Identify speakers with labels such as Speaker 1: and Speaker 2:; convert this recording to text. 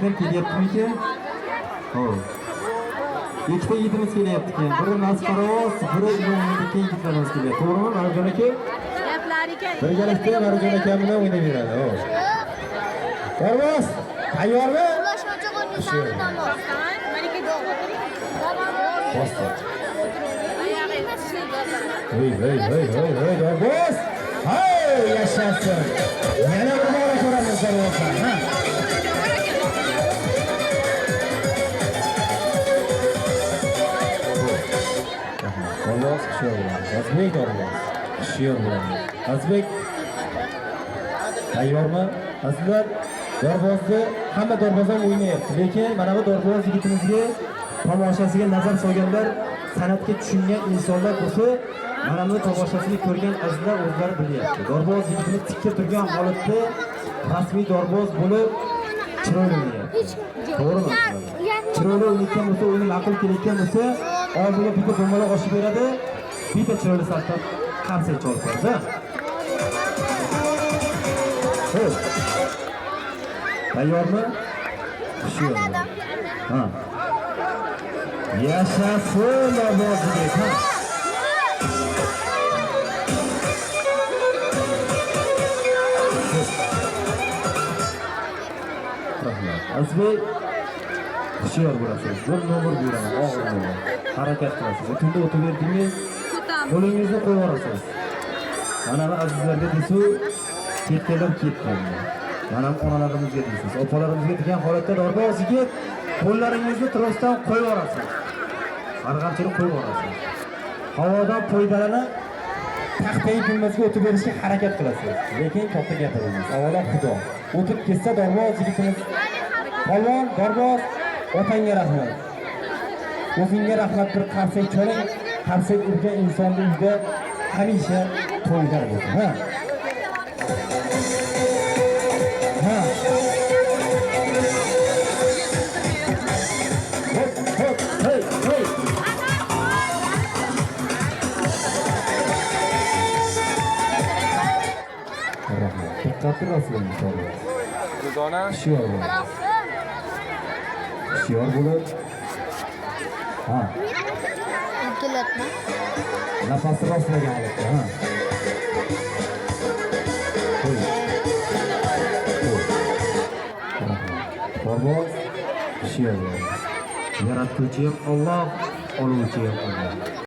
Speaker 1: yigitlar kelyaptimi? Xo'p. Ikkita yigitimiz kelyapti ekan. Biri Masqaros, biri Imomlikka yigitlarimiz kelyapti. To'g'rimi, Marjon aka? Birgalikda Marjon aka bilan o'ynayveradi. Xo'p. Darvoz, tayyormi? Bosdi. Voy, Darvoz! Hay, yashasın. Yana bir bora ko'ramiz Darvozdan, ha? Darvoz hushyor bo'ladi. Azbek Darvoz hushyor bo'ladi. Azbek tayyormi? Azizlar, Darvozni hamma Darvozdan o'ynayapti, lekin mana bu Darvoz yigitimizga tomoshasiga nazar solganlar, san'atga tushungan insonlar bo'lsa, mana bu tomoshasini ko'rgan azizlar o'zlari bilyapti. Darvoz yigitimiz tikka turgan holatda rasmiy Darvoz bo'lib chiroyli o'ynayapti. To'g'rimi? Chiroyli o'ynayotgan bo'lsa, o'yini ma'qul kelayotgan bo'lsa, oldiga bitta bo'maloq oshib beradi, bitta chiroyli safdan qarsak cholib qo'yadi. Xo'p. Tayyormi? Hushyor. Ha. Yashasın Darvozbek, ha. Rahmat. Azbek hushyor bo'lasiz. Bir nomer beraman, og'ir nomer. Harakat qilasiz. Tunda o'tiberdingiz, qo'lingizni qo'yib yuborasiz. Mana bu azizlarga desu, ketdilar. Mana onalarimizga deysiz. Opalarimizga degan holatda Darvoz yigit qo'llaringizni trosdan qo'yib yuborasiz. Arg'amchini qo'yib yuborasiz. Havodan foydalanib taxtay gumbazga o'tib berishga harakat qilasiz. Lekin katta gapiringiz. Avvalo Xudo. O'tib ketsa Darvoz yigitimiz. Polvon Darvoz, otangga rahmat. O'zingga rahmat, bir qarsak cho'ling. Qarsak urgan insonning uyida hamisha to'ylar bo'lsin, ha? Ha. Hop, hey. Rahmat. Diqqatli rasmini ko'ramiz.
Speaker 2: Dudona.
Speaker 1: Hushyor bo'lib. Ha.
Speaker 3: Kelatmi?
Speaker 1: Nafasni rostlagan holatda, ha. Darvoz hushyor bo'ladi. Yaratuvchi ham Alloh, oluvchi ham Alloh.